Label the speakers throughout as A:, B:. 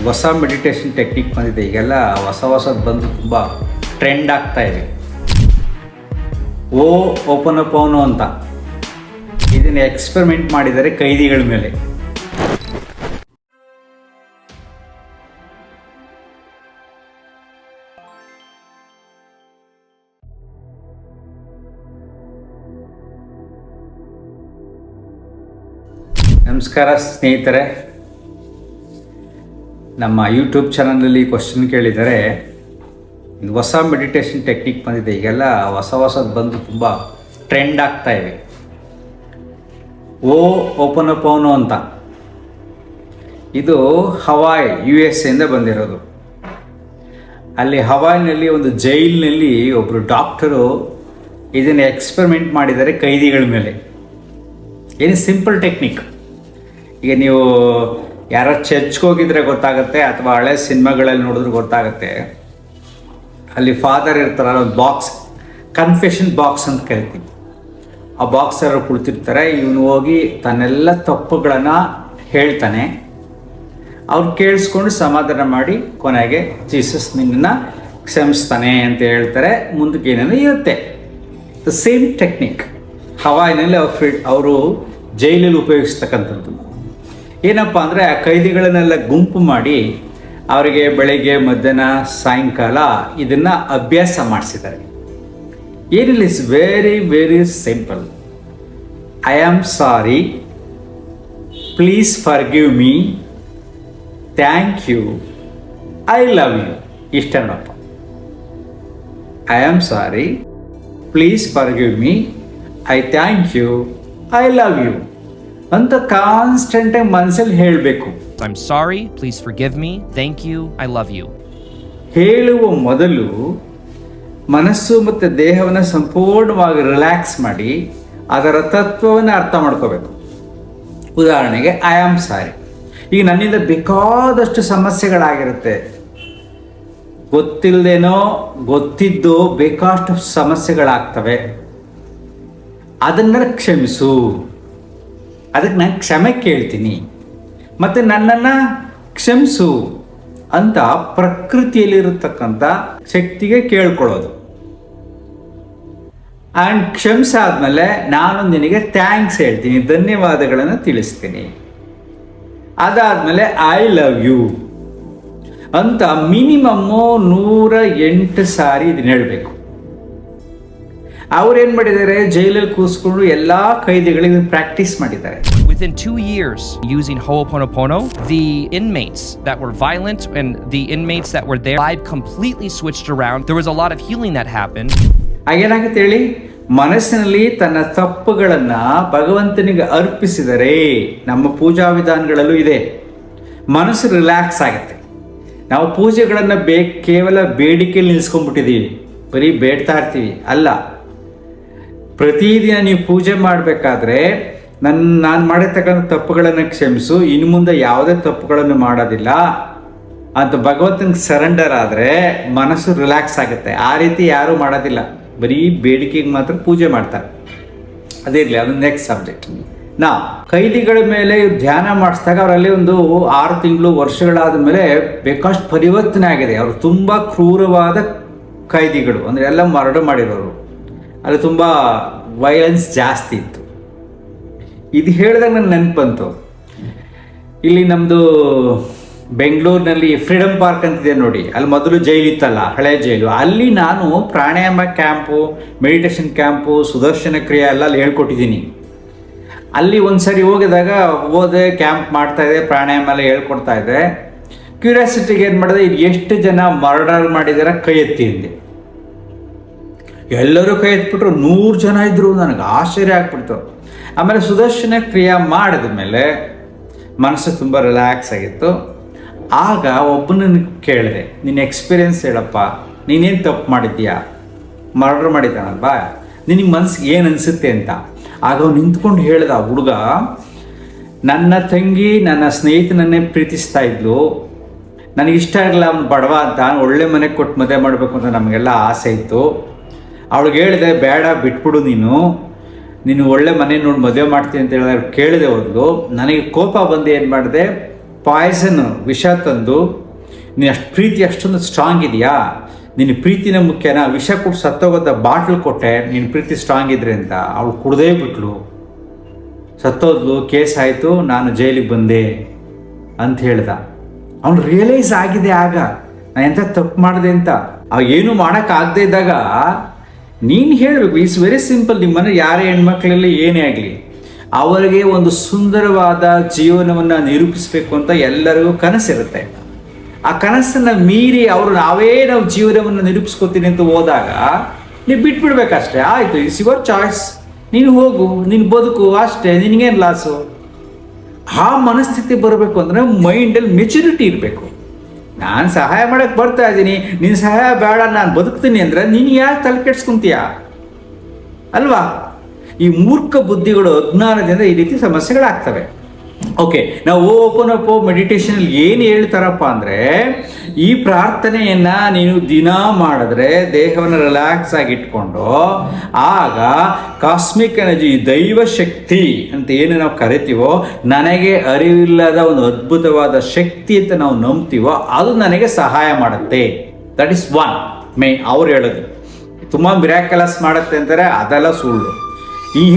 A: ಹೊಸ meditation technique ಬಂದಿದೆ. ಈಗೆಲ್ಲ ಹೊಸದು ಬಂದು ತುಂಬ ಟ್ರೆಂಡ್ ಆಗ್ತಾ ಇದೆ. ಓಪನೋಪೋನೋ ಅಂತ ಇದನ್ನು ಎಕ್ಸ್ಪೆರಿಮೆಂಟ್ ಮಾಡಿದ್ದಾರೆ ಕೈದಿಗಳ ಮೇಲೆ. ನಮಸ್ಕಾರ ಸ್ನೇಹಿತರೆ, ನಮ್ಮ ಯೂಟ್ಯೂಬ್ ಚಾನಲಲ್ಲಿ ಕ್ವಶನ್ ಕೇಳಿದರೆ ಹೊಸ ಮೆಡಿಟೇಷನ್ ಟೆಕ್ನಿಕ್ ಬಂದಿದೆ. ಈಗೆಲ್ಲ ಹೊಸದು ಬಂದು ತುಂಬ ಟ್ರೆಂಡ್ ಆಗ್ತಾ ಇದೆ. ಓಪನೋಪೋನೋ ಅಂತ ಇದು ಹವಾಯ್ USA ಇಂದ ಬಂದಿರೋದು. ಅಲ್ಲಿ ಹವಾಯ್ನಲ್ಲಿ ಒಂದು ಜೈಲಿನಲ್ಲಿ ಒಬ್ಬರು ಡಾಕ್ಟರು ಇದನ್ನು ಎಕ್ಸ್ಪೆರಿಮೆಂಟ್ ಮಾಡಿದ್ದಾರೆ ಕೈದಿಗಳ ಮೇಲೆ. ಏನು ಸಿಂಪಲ್ ಟೆಕ್ನಿಕ್. ಈಗ ನೀವು ಯಾರೋ ಚರ್ಚ್ಗೆ ಹೋಗಿದ್ರೆ ಗೊತ್ತಾಗುತ್ತೆ, ಅಥವಾ ಹಳೆ ಸಿನಿಮಾಗಳಲ್ಲಿ ನೋಡಿದ್ರೆ ಗೊತ್ತಾಗುತ್ತೆ. ಅಲ್ಲಿ ಫಾದರ್ ಇರ್ತಾರಲ್ಲ, ಒಂದು ಬಾಕ್ಸ್, ಕನ್ಫೆಷನ್ ಬಾಕ್ಸ್ ಅಂತ ಕರಿತೀವಿ. ಆ ಬಾಕ್ಸಲ್ಲಿ ಕುಳಿತಿರ್ತಾರೆ. ಇವನು ಹೋಗಿ ತನ್ನೆಲ್ಲ ತಪ್ಪುಗಳನ್ನು ಹೇಳ್ತಾನೆ. ಅವ್ರು ಕೇಳಿಸ್ಕೊಂಡು ಸಮಾಧಾನ ಮಾಡಿ ಕೊನೆಗೆ ಜೀಸಸ್ ನಿನ್ನನ್ನು ಕ್ಷಮಿಸ್ತಾನೆ ಅಂತ ಹೇಳ್ತಾರೆ. ಮುಂದಕ್ಕೆ ಏನೇನೋ ಇರುತ್ತೆ. ದ ಸೇಮ್ ಟೆಕ್ನಿಕ್ ಹವಾಯಿನಲ್ಲಿ ಅವರು ಜೈಲಲ್ಲಿ ಉಪಯೋಗಿಸ್ತಕ್ಕಂಥದ್ದು. ಏನಪ್ಪ ಅಂದರೆ ಆ ಕೈದಿಗಳನ್ನೆಲ್ಲ ಗುಂಪು ಮಾಡಿ ಅವರಿಗೆ ಬೆಳಗ್ಗೆ ಮಧ್ಯಾಹ್ನ ಸಾಯಂಕಾಲ ಇದನ್ನು ಅಭ್ಯಾಸ ಮಾಡಿಸಿದ್ದಾರೆ. ಏನಿಲ್ಲ, it's very very simple. I am sorry, please forgive me, thank you, I love you. ಇಷ್ಟ ನೋಡಪ್ಪ. I am sorry, please forgive me, I thank you, I love you ಅಂತ ಕಾನ್ಸ್ಟೆಂಟಾಗಿ ಮನಸ್ಸಲ್ಲಿ ಹೇಳಬೇಕು.
B: I'm sorry, please forgive me, thank you, I love you.
A: ಹೇಳುವ ಮೊದಲು ಮನಸ್ಸು ಮತ್ತು ದೇಹವನ್ನು ಸಂಪೂರ್ಣವಾಗಿ ರಿಲ್ಯಾಕ್ಸ್ ಮಾಡಿ ಅದರ ತತ್ವವನ್ನು ಅರ್ಥ ಮಾಡ್ಕೋಬೇಕು. ಉದಾಹರಣೆಗೆ ಐ ಆಮ್ ಸಾರಿ. ಈಗ ನನ್ನಿಂದ ಬೇಕಾದಷ್ಟು ಸಮಸ್ಯೆಗಳಾಗಿರುತ್ತೆ. ಗೊತ್ತಿಲ್ಲದೇನೋ ಗೊತ್ತಿದ್ದು ಬೇಕಾದಷ್ಟು ಸಮಸ್ಯೆಗಳಾಗ್ತವೆ. ಅದನ್ನು ಕ್ಷಮಿಸು. ಅದಕ್ಕೆ ನಾನು ಕ್ಷಮೆ ಕೇಳ್ತೀನಿ ಮತ್ತು ನನ್ನನ್ನು ಕ್ಷಮಿಸು ಅಂತ ಪ್ರಕೃತಿಯಲ್ಲಿರತಕ್ಕಂಥ ಶಕ್ತಿಗೆ ಕೇಳ್ಕೊಳ್ಳೋದು. ಆ್ಯಂಡ್ ಕ್ಷಮಿಸಾದ್ಮೇಲೆ ನಾನು ನಿನಗೆ ಥ್ಯಾಂಕ್ಸ್ ಹೇಳ್ತೀನಿ, ಧನ್ಯವಾದಗಳನ್ನು ತಿಳಿಸ್ತೀನಿ. ಅದಾದಮೇಲೆ ಐ ಲವ್ ಯು ಅಂತ ಮಿನಿಮಮ್ಮು 108 ಸಾರಿ ಇದನ್ನ ಹೇಳಬೇಕು. ಅವ್ರೇನ್ ಮಾಡಿದ್ದಾರೆ, ಜೈಲಲ್ಲಿ ಕೂರಿಸ್ಕೊಂಡು ಎಲ್ಲಾ ಕೈದಿಗಳಿಗೆ ಪ್ರಾಕ್ಟೀಸ್ ಮಾಡಿದ್ದಾರೆ.
B: Within 2 years using Ho'oponopono, the inmates that were violent and the inmates that were there life completely switched around. There was a lot of healing that happened.
A: ಆಗೇನಾಗುತ್ತೆ ಹೇಳಿ, ಮನಸ್ಸಿನಲ್ಲಿ ತನ್ನ ತಪ್ಪುಗಳನ್ನ ಭಗವಂತನಿಗೆ ಅರ್ಪಿಸಿದರೆ, ನಮ್ಮ ಪೂಜಾ ವಿಧಾನಗಳಲ್ಲೂ ಇದೆ, ಮನಸ್ಸು ರಿಲ್ಯಾಕ್ಸ್ ಆಗುತ್ತೆ. ನಾವು ಪೂಜೆಗಳನ್ನು ಕೇವಲ ಬೇಡಿಕೆಯಲ್ಲಿ ನಿಲ್ಸ್ಕೊಂಡ್ಬಿಟ್ಟಿದ್ದೀವಿ, ಬರೀ ಬೇಡ್ತಾ ಇರ್ತೀವಿ. ಅಲ್ಲ, ಪ್ರತಿದಿನ ನೀವು ಪೂಜೆ ಮಾಡಬೇಕಾದ್ರೆ ನಾನು ಮಾಡಿರ್ತಕ್ಕಂಥ ತಪ್ಪುಗಳನ್ನು ಕ್ಷಮಿಸು, ಇನ್ನು ಮುಂದೆ ಯಾವುದೇ ತಪ್ಪುಗಳನ್ನು ಮಾಡೋದಿಲ್ಲ ಅಂತ ಭಗವಂತನಿಗೆ ಸರೆಂಡರ್ ಆದರೆ ಮನಸ್ಸು ರಿಲ್ಯಾಕ್ಸ್ ಆಗುತ್ತೆ. ಆ ರೀತಿ ಯಾರೂ ಮಾಡೋದಿಲ್ಲ, ಬರೀ ಬೇಡಿಕೆಗೆ ಮಾತ್ರ ಪೂಜೆ ಮಾಡ್ತಾರೆ. ಅದಿರಲಿ, ಅದು ನೆಕ್ಸ್ಟ್ ಸಬ್ಜೆಕ್ಟ್. ಕೈದಿಗಳ ಮೇಲೆ ಧ್ಯಾನ ಮಾಡಿಸಿದಾಗ ಅವರಲ್ಲಿ ಒಂದು 6 ತಿಂಗಳು ವರ್ಷಗಳಾದ ಮೇಲೆ ಬೇಕಷ್ಟು ಪರಿವರ್ತನೆ ಆಗಿದೆ. ಅವರು ತುಂಬ ಕ್ರೂರವಾದ ಕೈದಿಗಳು, ಅಂದರೆ ಎಲ್ಲ ಮರ್ಡರ್ ಮಾಡಿರೋರು. ಅಲ್ಲಿ ತುಂಬ ವೈಲೆನ್ಸ್ ಜಾಸ್ತಿ ಇತ್ತು. ಇದು ಹೇಳಿದಾಗ ನನಗೆ ನೆನಪು ಬಂತು. ಇಲ್ಲಿ ನಮ್ಮದು ಬೆಂಗಳೂರಿನಲ್ಲಿ ಫ್ರೀಡಮ್ ಪಾರ್ಕ್ ಅಂತಿದೆ ನೋಡಿ, ಅಲ್ಲಿ ಮೊದಲು ಜೈಲು ಇತ್ತಲ್ಲ, ಹಳೆ ಜೈಲು. ಅಲ್ಲಿ ನಾನು ಪ್ರಾಣಾಯಾಮ ಕ್ಯಾಂಪು, ಮೆಡಿಟೇಷನ್ ಕ್ಯಾಂಪು, ಸುದರ್ಶನ ಕ್ರಿಯೆ ಎಲ್ಲ ಅಲ್ಲಿ ಹೇಳ್ಕೊಟ್ಟಿದ್ದೀನಿ. ಅಲ್ಲಿ ಒಂದು ಸರಿ ಹೋದೆ, ಕ್ಯಾಂಪ್ ಮಾಡ್ತಾಯಿದ್ದೆ, ಪ್ರಾಣಾಯಾಮ ಎಲ್ಲ ಹೇಳ್ಕೊಡ್ತಾ ಇದ್ದೆ. ಕ್ಯೂರಿಯಾಸಿಟಿಗೆ ಏನು ಮಾಡಿದೆ, ಇದು ಎಷ್ಟು ಜನ ಮರ್ಡರ್ ಮಾಡಿದಾರೆ ಕೈ ಎತ್ತಿ ಅಂದೆ. ಎಲ್ಲರೂ ಕೈ ಎತ್ಬಿಟ್ರು, 100 ಜನ ಇದ್ದರು. ನನಗೆ ಆಶ್ಚರ್ಯ ಆಗ್ಬಿಡ್ತು. ಆಮೇಲೆ ಸುದರ್ಶನ ಕ್ರಿಯೆ ಮಾಡಿದ ಮೇಲೆ ಮನಸ್ಸು ತುಂಬ ರಿಲ್ಯಾಕ್ಸ್ ಆಗಿತ್ತು. ಆಗ ಒಬ್ಬನನ್ನು ಕೇಳಿದೆ, ನಿನ್ನ ಎಕ್ಸ್ಪೀರಿಯನ್ಸ್ ಹೇಳಪ್ಪ, ನೀನೇನು ತಪ್ಪು ಮಾಡಿದ್ದೀಯಾ, ಮರ್ಡರ್ ಮಾಡಿದ್ದಾನಲ್ವಾ, ನಿನಗೆ ಮನಸ್ಸಿಗೆ ಏನು ಅನಿಸುತ್ತೆ ಅಂತ. ಆಗ ಅವ್ನು ನಿಂತ್ಕೊಂಡು ಹೇಳ್ದ, ಆ ಹುಡುಗ, ನನ್ನ ತಂಗಿ ನನ್ನ ಸ್ನೇಹಿತನನ್ನೇ ಪ್ರೀತಿಸ್ತಾ ಇದ್ಲು, ನನಗಿಷ್ಟ ಆಗಲ್ಲ ಅವ್ನು ಬಡವ ಅಂತ, ಒಳ್ಳೆ ಮನೆಗೆ ಕೊಟ್ಟು ಮದುವೆ ಮಾಡಬೇಕು ಅಂತ ನಮಗೆಲ್ಲ ಆಸೆ ಇತ್ತು. ಅವಳಿಗೆ ಹೇಳಿದೆ, ಬೇಡ ಬಿಟ್ಬಿಡು, ನೀನು ಒಳ್ಳೆ ಮನೆ ನೋಡಿ ಮದುವೆ ಮಾಡ್ತೀನಿ ಅಂತ ಹೇಳಿದ್ರೆ ಕೇಳಿದೆ. ಒಂದು ನನಗೆ ಕೋಪ ಬಂದು ಏನು ಮಾಡಿದೆ, ಪಾಯ್ಸನ್ ವಿಷ ತಂದು ನೀನು ಅಷ್ಟು ಪ್ರೀತಿ ಅಷ್ಟೊಂದು ಸ್ಟ್ರಾಂಗ್ ಇದೆಯಾ, ನಿನ್ನ ಪ್ರೀತಿನ ಮುಖ್ಯನಾ, ವಿಷ ಕೊಟ್ಟು ಸತ್ತೋಗೋದ ಬಾಟ್ಲ್ ಕೊಟ್ಟೆ ನಿನ್ನ ಪ್ರೀತಿ ಸ್ಟ್ರಾಂಗ್ ಇದ್ರೆ ಅಂತ, ಅವಳು ಕುಡ್ದೇ ಬಿಟ್ಲು, ಸತ್ತೋದ್ಲು, ಕೇಸ್ ಆಯಿತು, ನಾನು ಜೈಲಿಗೆ ಬಂದೆ ಅಂತ ಹೇಳ್ದ. ಅವನು ರಿಯಲೈಸ್ ಆಗಿದೆ ಆಗ ನಾನು ಎಂಥ ತಪ್ಪು ಮಾಡಿದೆ ಅಂತ. ಏನು ಮಾಡೋಕ್ಕಾಗದೇ ಇದ್ದಾಗ ನೀನು ಹೇಳಬೇಕು. It's very simple. ನಿಮ್ಮನೆ ಯಾರೇ ಹೆಣ್ಮಕ್ಳಲ್ಲಿ ಏನೇ ಆಗಲಿ ಅವರಿಗೆ ಒಂದು ಸುಂದರವಾದ ಜೀವನವನ್ನು ನಿರೂಪಿಸಬೇಕು ಅಂತ ಎಲ್ಲರಿಗೂ ಕನಸಿರುತ್ತೆ. ಆ ಕನಸನ್ನು ಮೀರಿ ನಾವು ಜೀವನವನ್ನು ನಿರೂಪಿಸ್ಕೊತೀನಿ ಅಂತ ಹೋದಾಗ ನೀವು ಬಿಟ್ಬಿಡ್ಬೇಕಷ್ಟೇ. ಆಯಿತು, ಇಟ್ಸ್ ಯುವರ್ ಚಾಯ್ಸ್, ನೀನು ಹೋಗು, ನೀನು ಬದುಕು ಅಷ್ಟೇ, ನಿನಗೇನು ಲಾಸು. ಆ ಮನಸ್ಥಿತಿ ಬರಬೇಕು ಅಂದರೆ ಮೈಂಡಲ್ಲಿ ಮೆಚುರಿಟಿ ಇರಬೇಕು. ನಾನು ಸಹಾಯ ಮಾಡೋಕ್ಕೆ ಬರ್ತಾ ಇದ್ದೀನಿ, ನಿನ್ನ ಸಹಾಯ ಬೇಡ, ನಾನು ಬದುಕ್ತೀನಿ ಅಂದರೆ ನೀನು ಯಾಕೆ ತಲೆ ಕೆಡ್ಸ್ಕೊಂತೀಯ ಅಲ್ವಾ? ಈ ಮೂರ್ಖ ಬುದ್ಧಿಗಳು ಅಜ್ಞಾನದಿಂದ ಈ ರೀತಿ ಸಮಸ್ಯೆಗಳಾಗ್ತವೆ. ಓಕೆ, ನಾವು ಓಪನ್ ಅಪ್ ಮೆಡಿಟೇಷನಲ್ಲಿ ಏನು ಹೇಳ್ತಾರಪ್ಪ ಅಂದರೆ, ಈ ಪ್ರಾರ್ಥನೆಯನ್ನು ನೀನು ದಿನ ಮಾಡಿದ್ರೆ ದೇಹವನ್ನು ರಿಲ್ಯಾಕ್ಸ್ ಆಗಿ ಇಟ್ಕೊಂಡು, ಆಗ ಕಾಸ್ಮಿಕ್ ಎನರ್ಜಿ, ದೈವ ಶಕ್ತಿ ಅಂತ ಏನು ನಾವು ಕರಿತೀವೋ, ನನಗೆ ಅರಿವಿಲ್ಲದ ಒಂದು ಅದ್ಭುತವಾದ ಶಕ್ತಿ ಅಂತ ನಾವು ನಂಬ್ತೀವೋ ಅದು ನನಗೆ ಸಹಾಯ ಮಾಡುತ್ತೆ. ದಟ್ ಈಸ್ ಒನ್ ಅವ್ರು ಹೇಳೋದು. ತುಂಬ ಮಿರಾಕಲಸ್ ಮಾಡುತ್ತೆ ಅಂತಾರೆ, ಅದೆಲ್ಲ ಸುಳ್ಳು.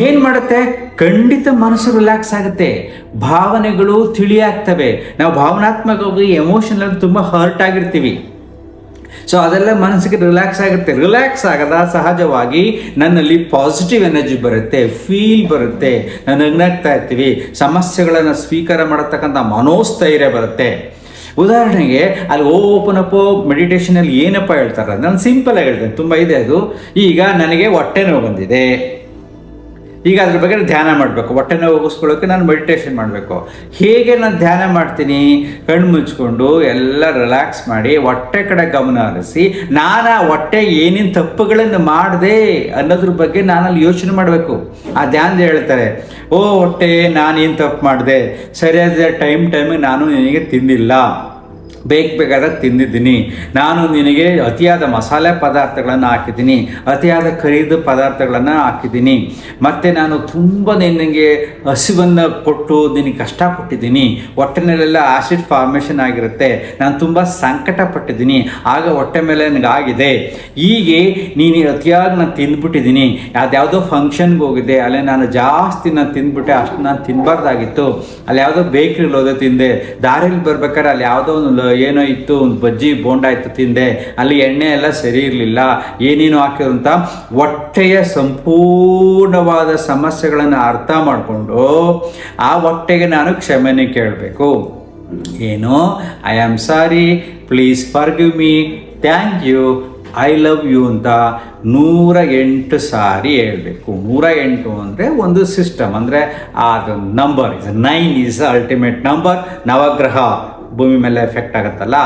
A: ಏನು ಮಾಡುತ್ತೆ? ಖಂಡಿತ ಮನಸ್ಸು ರಿಲ್ಯಾಕ್ಸ್ ಆಗುತ್ತೆ, ಭಾವನೆಗಳು ತಿಳಿಯಾಗ್ತವೆ. ನಾವು ಭಾವನಾತ್ಮಕವಾಗಿ ಎಮೋಷನಲ್ ತುಂಬ ಹರ್ಟ್ ಆಗಿರ್ತೀವಿ. ಸೊ ಅದೆಲ್ಲ ಮನಸ್ಸಿಗೆ ರಿಲ್ಯಾಕ್ಸ್ ಆಗುತ್ತೆ. ರಿಲ್ಯಾಕ್ಸ್ ಆಗದ ಸಹಜವಾಗಿ ನನ್ನಲ್ಲಿ ಪಾಸಿಟಿವ್ ಎನರ್ಜಿ ಬರುತ್ತೆ, ಫೀಲ್ ಬರುತ್ತೆ, ನಾನು ನಗ್ನಾಗ್ತಾ ಇರ್ತೀವಿ, ಸಮಸ್ಯೆಗಳನ್ನು ಸ್ವೀಕಾರ ಮಾಡತಕ್ಕಂಥ ಮನೋಸ್ಥೈರ್ಯ ಬರುತ್ತೆ. ಉದಾಹರಣೆಗೆ ಅಲ್ಲಿ ಓಪನ್ ಅಪ್ ಮೆಡಿಟೇಷನಲ್ಲಿ ಏನಪ್ಪ ಹೇಳ್ತಾರೆ, ನಾನು ಸಿಂಪಲಾಗಿ ಹೇಳ್ತೇನೆ, ತುಂಬ ಇದೆ ಅದು. ಈಗ ನನಗೆ ಹೊಟ್ಟೆ ನೋವು ಬಂದಿದೆ, ಈಗ ಅದ್ರ ಬಗ್ಗೆ ಧ್ಯಾನ ಮಾಡಬೇಕು. ಹೊಟ್ಟೆ ನೋವು ಹೋಗಿಸ್ಕೊಳ್ಳೋಕ್ಕೆ ನಾನು ಮೆಡಿಟೇಷನ್ ಮಾಡಬೇಕು. ಹೇಗೆ ನಾನು ಧ್ಯಾನ ಮಾಡ್ತೀನಿ? ಕಣ್ಣು ಮುಚ್ಕೊಂಡು ಎಲ್ಲ ರಿಲ್ಯಾಕ್ಸ್ ಮಾಡಿ ಹೊಟ್ಟೆ ಕಡೆ ಗಮನ ಹರಿಸಿ, ನಾನು ಆ ಹೊಟ್ಟೆ ಏನೇನು ತಪ್ಪುಗಳನ್ನು ಮಾಡಿದೆ ಅನ್ನೋದ್ರ ಬಗ್ಗೆ ನಾನಲ್ಲಿ ಯೋಚನೆ ಮಾಡಬೇಕು. ಆ ಧ್ಯಾನದ ಹೇಳ್ತಾರೆ, ಓ ಹೊಟ್ಟೆ, ನಾನೇನು ತಪ್ಪು ಮಾಡಿದೆ, ಸರಿಯಾದ ಟೈಮಿಗೆ ನಾನು ನಿನಗೆ ತಿಂದಿಲ್ಲ, ಬೇಕಾದಾಗ ತಿಂದಿದ್ದೀನಿ, ನಾನು ನಿನಗೆ ಅತಿಯಾದ ಮಸಾಲೆ ಪದಾರ್ಥಗಳನ್ನು ಹಾಕಿದ್ದೀನಿ, ಅತಿಯಾದ ಕರಿದ ಪದಾರ್ಥಗಳನ್ನು ಹಾಕಿದ್ದೀನಿ, ಮತ್ತು ನಾನು ತುಂಬ ನಿನಗೆ ಹಸಿವನ್ನು ಕೊಟ್ಟು ನಿನಗೆ ಕಷ್ಟ ಕೊಟ್ಟಿದ್ದೀನಿ, ಹೊಟ್ಟೆನಲ್ಲೆಲ್ಲ ಆಸಿಡ್ ಫಾರ್ಮೇಷನ್ ಆಗಿರುತ್ತೆ, ನಾನು ತುಂಬ ಸಂಕಟ ಪಟ್ಟಿದ್ದೀನಿ, ಆಗ ಹೊಟ್ಟೆ ಮೇಲೆ ನನಗಾಗಿದೆ, ಹೀಗೆ ನೀನು ಅತಿಯಾಗಿ ನಾನು ತಿಂದ್ಬಿಟ್ಟಿದ್ದೀನಿ, ಅದ್ಯಾವುದೋ ಫಂಕ್ಷನ್ಗೆ ಹೋಗಿದ್ದೆ, ಅಲ್ಲಿ ನಾನು ಜಾಸ್ತಿ ನಾನು ತಿಂದ್ಬಿಟ್ಟೆ, ಅಷ್ಟು ನಾನು ತಿನ್ನಬಾರ್ದಾಗಿತ್ತು, ಅಲ್ಲಿ ಯಾವುದೋ ಬೇಕ್ರಿಲಿ ಹೋದೆ ತಿಂದೆ, ದಾರಿಲಿ ಬರ್ಬೇಕಾದ್ರೆ ಅಲ್ಲಿ ಯಾವುದೋ ಒಂದು ಏನೋ ಇತ್ತು, ಒಂದು ಬಜ್ಜಿ ಬೋಂಡ ಇತ್ತು ತಿಂದೆ, ಅಲ್ಲಿ ಎಣ್ಣೆ ಎಲ್ಲ ಸರಿ ಇರಲಿಲ್ಲ, ಏನೇನು ಹಾಕಿರೋಂಥ ಹೊಟ್ಟೆಯ ಸಂಪೂರ್ಣವಾದ ಸಮಸ್ಯೆಗಳನ್ನು ಅರ್ಥ ಮಾಡಿಕೊಂಡು ಆ ಹೊಟ್ಟೆಗೆ ನಾನು ಕ್ಷಮೆನೇ ಕೇಳಬೇಕು. ಏನು, I am sorry, please forgive me, thank you, I love you ಅಂತ 108 ಸಾರಿ ಹೇಳ್ಬೇಕು. 108 ಅಂದರೆ ಒಂದು ಸಿಸ್ಟಮ್, ಅಂದರೆ ಅದು ನಂಬರ್ 9 ಈಸ್ ಅಲ್ಟಿಮೇಟ್ ನಂಬರ್. ನವಗ್ರಹ ಭೂಮಿ ಮೇಲೆ ಎಫೆಕ್ಟ್ ಆಗುತ್ತಲ್ಲ,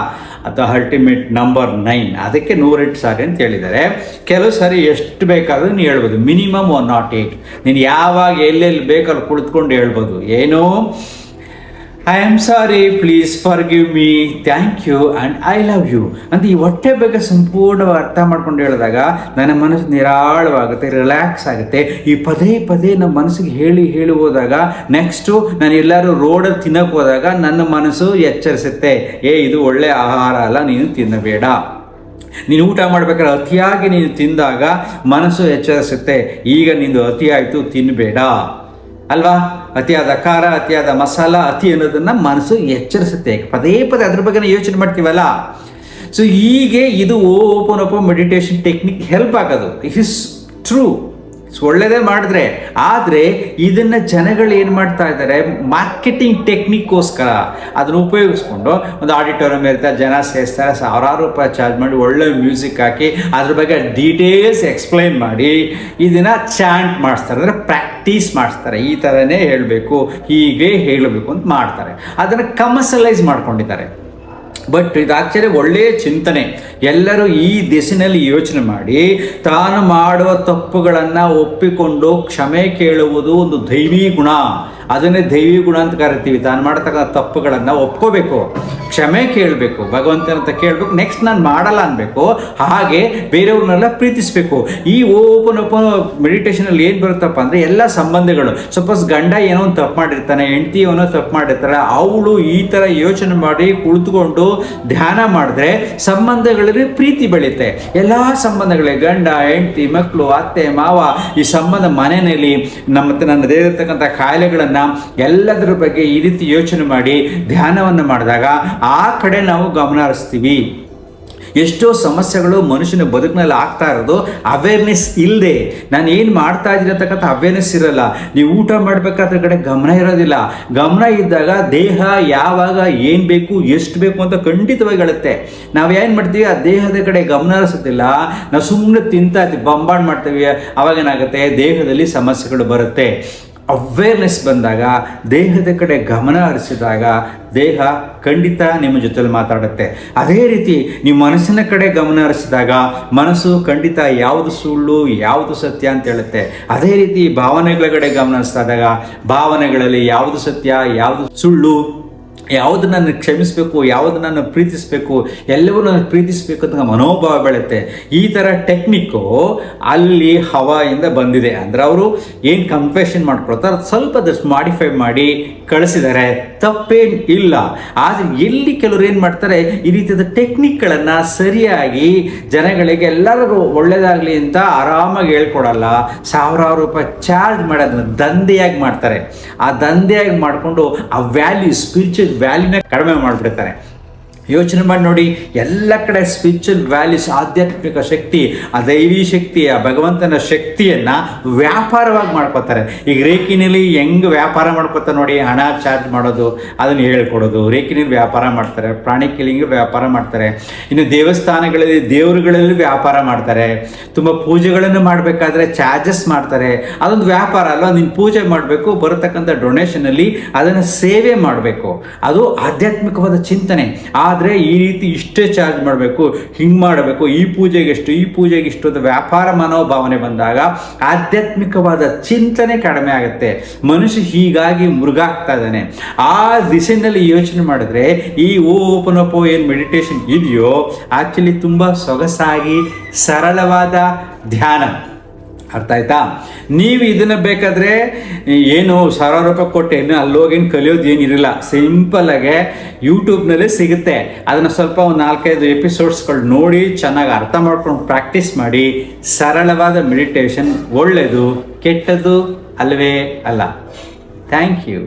A: ಅದು ಅಲ್ಟಿಮೇಟ್ ನಂಬರ್ 9. ಅದಕ್ಕೆ 108 ಸಾರಿ ಅಂತ ಹೇಳಿದ್ದಾರೆ. ಕೆಲವು ಸಾರಿ ಎಷ್ಟು ಬೇಕಾದರೂ ನೀನು ಹೇಳ್ಬೋದು, ಮಿನಿಮಮ್ 108. ನೀನು ಯಾವಾಗ ಎಲ್ಲೆಲ್ಲಿ ಬೇಕಲ್ಲಿ ಕುಳಿತುಕೊಂಡು ಹೇಳ್ಬೋದು. ಏನು, I am sorry, please forgive me, thank you and I love you ಅಂತ ಈ ಹೊಟ್ಟೆ ಬಗ್ಗೆ ಸಂಪೂರ್ಣವಾಗಿ ಅರ್ಥ ಮಾಡ್ಕೊಂಡು ಹೇಳಿದಾಗ ನನ್ನ ಮನಸ್ಸು ನಿರಾಳವಾಗುತ್ತೆ, ರಿಲ್ಯಾಕ್ಸ್ ಆಗುತ್ತೆ. ಈ ಪದೇ ಪದೇ ನಮ್ಮ ಮನಸ್ಸಿಗೆ ಹೇಳಿ ಹೋದಾಗ ನೆಕ್ಸ್ಟು ನಾನು ಎಲ್ಲರೂ ರೋಡಲ್ಲಿ ತಿನ್ನೋಕೆ ಹೋದಾಗ ನನ್ನ ಮನಸ್ಸು ಎಚ್ಚರಿಸುತ್ತೆ, ಇದು ಒಳ್ಳೆಯ ಆಹಾರ ಅಲ್ಲ, ನೀನು ತಿನ್ನಬೇಡ. ನೀನು ಊಟ ಮಾಡ್ಬೇಕಾದ್ರೆ ಅತಿಯಾಗಿ ನೀನು ತಿಂದಾಗ ಮನಸ್ಸು ಎಚ್ಚರಿಸುತ್ತೆ, ಈಗ ನಿಂದು ಅತಿ ಆಯಿತು, ತಿನ್ನಬೇಡ ಅಲ್ವಾ? ಅತಿಯಾದ ಖಾರ, ಅತಿಯಾದ ಮಸಾಲ, ಅತಿ ಅನ್ನೋದನ್ನು ಮನಸ್ಸು ಎಚ್ಚರಿಸುತ್ತೆ. ಪದೇ ಪದೇ ಅದ್ರ ಬಗ್ಗೆ ಯೋಚನೆ ಮಾಡ್ತೀವಲ್ಲ. ಸೊ ಹೀಗೆ ಇದು open up meditation technique help ಆಗೋದು. ಇಟ್ ಇಸ್ ಟ್ರೂ, ಒಳ್ಳೆಯದೇ ಮಾಡಿದ್ರೆ. ಆದರೆ ಇದನ್ನು ಜನಗಳು ಏನು ಮಾಡ್ತಾ ಇದ್ದಾರೆ, ಮಾರ್ಕೆಟಿಂಗ್ ಟೆಕ್ನಿಕ್ಗೋಸ್ಕರ ಅದನ್ನು ಉಪಯೋಗಿಸ್ಕೊಂಡು ಒಂದು ಆಡಿಟೋರಿಯಂ ಇರ್ತಾರೆ, ಜನ ಸೇರಿಸ್ತಾರೆ, ಸಾವಿರಾರು ರೂಪಾಯಿ ಚಾರ್ಜ್ ಮಾಡಿ ಒಳ್ಳೆ ಮ್ಯೂಸಿಕ್ ಹಾಕಿ ಅದ್ರ ಬಗ್ಗೆ ಡೀಟೇಲ್ಸ್ ಎಕ್ಸ್ಪ್ಲೈನ್ ಮಾಡಿ ಇದನ್ನು ಚಾಂಟ್ ಮಾಡಿಸ್ತಾರೆ, ಅಂದರೆ ಪ್ರಾಕ್ಟೀಸ್ ಮಾಡಿಸ್ತಾರೆ. ಈ ಥರನೇ ಹೇಳಬೇಕು, ಹೀಗೆ ಹೇಳಬೇಕು ಅಂತ ಮಾಡ್ತಾರೆ. ಅದನ್ನು ಕಮರ್ಷಿಯಲೈಸ್ ಮಾಡ್ಕೊಂಡಿದ್ದಾರೆ. ಬಟ್ ಇದು ಆ್ಯಕ್ಚುಲಿ ಒಳ್ಳೆಯ ಚಿಂತನೆ. ಎಲ್ಲರೂ ಈ ದಿಶೆಯಲ್ಲಿ ಯೋಚನೆ ಮಾಡಿ ತಾನು ಮಾಡುವ ತಪ್ಪುಗಳನ್ನು ಒಪ್ಪಿಕೊಂಡು ಕ್ಷಮೆ ಕೇಳುವುದು ಒಂದು ದೈವಿ ಗುಣ. ಅದನ್ನೇ ದೈವಿ ಗುಣ ಅಂತ ಕರಿತೀವಿ. ತಾನು ಮಾಡತಕ್ಕಂಥ ತಪ್ಪುಗಳನ್ನು ಒಪ್ಕೋಬೇಕು. ಕ್ಷಮೆ ಕೇಳಬೇಕು, ಭಗವಂತನಂತ ಕೇಳಬೇಕು, ನೆಕ್ಸ್ಟ್ ನಾನು ಮಾಡಲ್ಲ ಅನ್ಬೇಕು. ಹಾಗೆ ಬೇರೆಯವ್ರನ್ನೆಲ್ಲ ಪ್ರೀತಿಸಬೇಕು. ಈ ಓಪನ್ ಮೆಡಿಟೇಷನಲ್ಲಿ ಏನು ಬರುತ್ತಪ್ಪ ಅಂದರೆ ಎಲ್ಲ ಸಂಬಂಧಗಳು, ಸಪೋಸ್ ಗಂಡ ಏನೋ ಒಂದು ತಪ್ಪು ಮಾಡಿರ್ತಾನೆ, ಹೆಂಡತಿ ಏನೋ ತಪ್ಪು ಮಾಡಿರ್ತಾಳೆ, ಅವಳು ಈ ಥರ ಯೋಚನೆ ಮಾಡಿ ಕುಳಿತುಕೊಂಡು ಧ್ಯಾನ ಮಾಡಿದ್ರೆ ಸಂಬಂಧಗಳಲ್ಲಿ ಪ್ರೀತಿ ಬೆಳೀತೆ. ಎಲ್ಲ ಸಂಬಂಧಗಳೇ, ಗಂಡ ಹೆಂಡತಿ, ಮಕ್ಕಳು, ಅತ್ತೆ ಮಾವ, ಈ ಸಂಬಂಧ ಮನೆಯಲ್ಲಿ ನನ್ನದೇ ಇರತಕ್ಕಂಥ ಕಾಯಿಲೆಗಳನ್ನು ಎಲ್ಲದರ ಬಗ್ಗೆ ಈ ರೀತಿ ಯೋಚನೆ ಮಾಡಿ ಧ್ಯಾನವನ್ನು ಮಾಡಿದಾಗ ಆ ಕಡೆ ನಾವು ಗಮನ ಹರಿಸ್ತೀವಿ. ಎಷ್ಟೋ ಸಮಸ್ಯೆಗಳು ಮನುಷ್ಯನ ಬದುಕಿನಲ್ಲಿ ಆಗ್ತಾ ಇರೋದು ಅವೇರ್ನೆಸ್ ಇಲ್ಲದೆ. ನಾನು ಏನು ಮಾಡ್ತಾ ಇದ್ದೀನಿ ಅಂತಕ್ಕಂಥ ಅವೇರ್ನೆಸ್ ಇರಲ್ಲ. ನೀವು ಊಟ ಮಾಡಬೇಕಾದ್ರ ಕಡೆ ಗಮನ ಇರೋದಿಲ್ಲ. ಗಮನ ಇದ್ದಾಗ ದೇಹ ಯಾವಾಗ ಏನು ಬೇಕು ಎಷ್ಟು ಬೇಕು ಅಂತ ಖಂಡಿತವಾಗಿ ಹೇಳುತ್ತೆ. ನಾವು ಏನು ಮಾಡ್ತೀವಿ, ಆ ದೇಹದ ಕಡೆ ಗಮನ ಹರಿಸೋದಿಲ್ಲ, ನಾವು ಸುಮ್ಮನೆ ತಿಂತಾ ಇದ್ದೀವಿ, ಬಂಬಾಡ್ ಮಾಡ್ತೀವಿ. ಅವಾಗೇನಾಗುತ್ತೆ, ದೇಹದಲ್ಲಿ ಸಮಸ್ಯೆಗಳು ಬರುತ್ತೆ. ಅವೇರ್ನೆಸ್ ಬಂದಾಗ, ದೇಹದ ಕಡೆ ಗಮನ ಹರಿಸಿದಾಗ ದೇಹ ಖಂಡಿತ ನಿಮ್ಮ ಜೊತೆಲಿ ಮಾತಾಡುತ್ತೆ. ಅದೇ ರೀತಿ ನೀವು ಮನಸ್ಸಿನ ಕಡೆ ಗಮನ ಹರಿಸಿದಾಗ ಮನಸ್ಸು ಖಂಡಿತ ಯಾವುದು ಸುಳ್ಳು ಯಾವುದು ಸತ್ಯ ಅಂತ ಹೇಳುತ್ತೆ. ಅದೇ ರೀತಿ ಭಾವನೆಗಳ ಕಡೆ ಗಮನ ಹರಿಸಿದಾಗ ಭಾವನೆಗಳಲ್ಲಿ ಯಾವುದು ಸತ್ಯ ಯಾವುದು ಸುಳ್ಳು, ಯಾವುದು ನನ್ನ ಕ್ಷಮಿಸಬೇಕು ಯಾವುದು ನನ್ನ ಪ್ರೀತಿಸಬೇಕು ಎಲ್ಲವೂ ನಾನು ಪ್ರೀತಿಸಬೇಕು ಅಂತ ಮನೋಭಾವ ಬೆಳೆಯುತ್ತೆ. ಈ ಥರ ಟೆಕ್ನಿಕ್ಕು ಅಲ್ಲಿ ಹವಾಯಿಂದ ಬಂದಿದೆ. ಅಂದರೆ ಅವರು ಏನು ಕನ್ಫೆಷನ್ ಮಾಡ್ಕೊಳ್ತಾರೆ ಸ್ವಲ್ಪ ಅದಷ್ಟು ಮಾಡಿಫೈ ಮಾಡಿ ಕಳಿಸಿದ್ದಾರೆ, ತಪ್ಪೇನು ಇಲ್ಲ. ಆದರೆ ಎಲ್ಲಿ ಕೆಲವರು ಏನು ಮಾಡ್ತಾರೆ, ಈ ರೀತಿಯಾದ ಟೆಕ್ನಿಕ್ಗಳನ್ನು ಸರಿಯಾಗಿ ಜನಗಳಿಗೆ ಎಲ್ಲರಿಗೂ ಒಳ್ಳೆಯದಾಗಲಿ ಅಂತ ಆರಾಮಾಗಿ ಹೇಳ್ಕೊಡಲ್ಲ. ಸಾವಿರಾರು ರೂಪಾಯಿ ಚಾರ್ಜ್ ಮಾಡೋದನ್ನ ದಂಧೆಯಾಗಿ ಮಾಡ್ತಾರೆ. ಆ ದಂಧೆಯಾಗಿ ಮಾಡಿಕೊಂಡು ಆ ವ್ಯಾಲ್ಯೂ, ಸ್ಪಿರಿಚುವಲ್ ವ್ಯಾಲ್ಯೂನ ಕಡಿಮೆ ಮಾಡಿಬಿಡ್ತಾರೆ. ಯೋಚನೆ ಮಾಡಿ ನೋಡಿ, ಎಲ್ಲ ಕಡೆ ಸ್ಪಿರಿಚುವಲ್ ವ್ಯಾಲ್ಯೂಸ್, ಆಧ್ಯಾತ್ಮಿಕ ಶಕ್ತಿ, ಆ ದೈವಿ ಶಕ್ತಿ, ಆ ಭಗವಂತನ ಶಕ್ತಿಯನ್ನು ವ್ಯಾಪಾರವಾಗಿ ಮಾಡ್ಕೋತಾರೆ. ಈಗ ರೇಖಿನಲ್ಲಿ ಹೆಂಗೆ ವ್ಯಾಪಾರ ಮಾಡ್ಕೋತಾರೆ ನೋಡಿ, ಹಣ ಚಾರ್ಜ್ ಮಾಡೋದು, ಅದನ್ನು ಹೇಳ್ಕೊಡೋದು. ರೇಖಿನಲ್ಲಿ ವ್ಯಾಪಾರ ಮಾಡ್ತಾರೆ, ಪ್ರಾಣಿ ಕಿಲಿಂಗ್ ವ್ಯಾಪಾರ ಮಾಡ್ತಾರೆ. ಇನ್ನು ದೇವಸ್ಥಾನಗಳಲ್ಲಿ ದೇವರುಗಳಲ್ಲಿ ವ್ಯಾಪಾರ ಮಾಡ್ತಾರೆ. ತುಂಬ ಪೂಜೆಗಳನ್ನು ಮಾಡಬೇಕಾದ್ರೆ ಚಾರ್ಜಸ್ ಮಾಡ್ತಾರೆ. ಅದೊಂದು ವ್ಯಾಪಾರ ಅಲ್ವಾ? ನೀನು ಪೂಜೆ ಮಾಡಬೇಕು, ಬರತಕ್ಕಂಥ ಡೊನೇಷನಲ್ಲಿ ಅದನ್ನು ಸೇವೆ ಮಾಡಬೇಕು. ಅದು ಆಧ್ಯಾತ್ಮಿಕವಾದ ಚಿಂತನೆ. ಆದರೆ ಈ ರೀತಿ ಇಷ್ಟೇ ಚಾರ್ಜ್ ಮಾಡಬೇಕು, ಹಿಂಗೆ ಮಾಡಬೇಕು, ಈ ಪೂಜೆಗೆ ಎಷ್ಟು ಈ ಪೂಜೆಗೆ ಇಷ್ಟು ಅಂತ ವ್ಯಾಪಾರ ಮನೋಭಾವನೆ ಬಂದಾಗ ಆಧ್ಯಾತ್ಮಿಕವಾದ ಚಿಂತನೆ ಕಡಿಮೆ ಆಗುತ್ತೆ. ಮನುಷ್ಯ ಹೀಗಾಗಿ ಮೃಗಾಗ್ತಾ ಇದ್ದಾನೆ. ಆ ದಿಶೆಯಲ್ಲಿ ಯೋಚನೆ ಮಾಡಿದ್ರೆ ಈ ಓಪನ್ ಅಪ್ ಏನು ಮೆಡಿಟೇಷನ್ ಇದೆಯೋ ಆ್ಯಕ್ಚುಲಿ ತುಂಬ ಸೊಗಸಾಗಿ ಸರಳವಾದ ಧ್ಯಾನ. ಅರ್ಥ ಆಯ್ತಾ? ನೀವು ಇದನ್ನು ಬೇಕಾದರೆ ಏನು ಸಾವಿರಾರು ರೂಪಾಯಿ ಕೊಟ್ಟು ಏನು ಅಲ್ಲೋಗೇನು ಕಲಿಯೋದು ಏನಿರಲ್ಲ, ಸಿಂಪಲ್ಲಾಗೆ ಯೂಟ್ಯೂಬ್ನಲ್ಲೇ ಸಿಗುತ್ತೆ. ಅದನ್ನು ಸ್ವಲ್ಪ ಒಂದು 4-5 ಎಪಿಸೋಡ್ಸ್ಗಳು ನೋಡಿ ಚೆನ್ನಾಗಿ ಅರ್ಥ ಮಾಡ್ಕೊಂಡು ಪ್ರಾಕ್ಟೀಸ್ ಮಾಡಿ. ಸರಳವಾದ ಮೆಡಿಟೇಷನ್ ಒಳ್ಳೆಯದು, ಕೆಟ್ಟದ್ದು ಅಲ್ಲವೇ ಅಲ್ಲ. Thank you.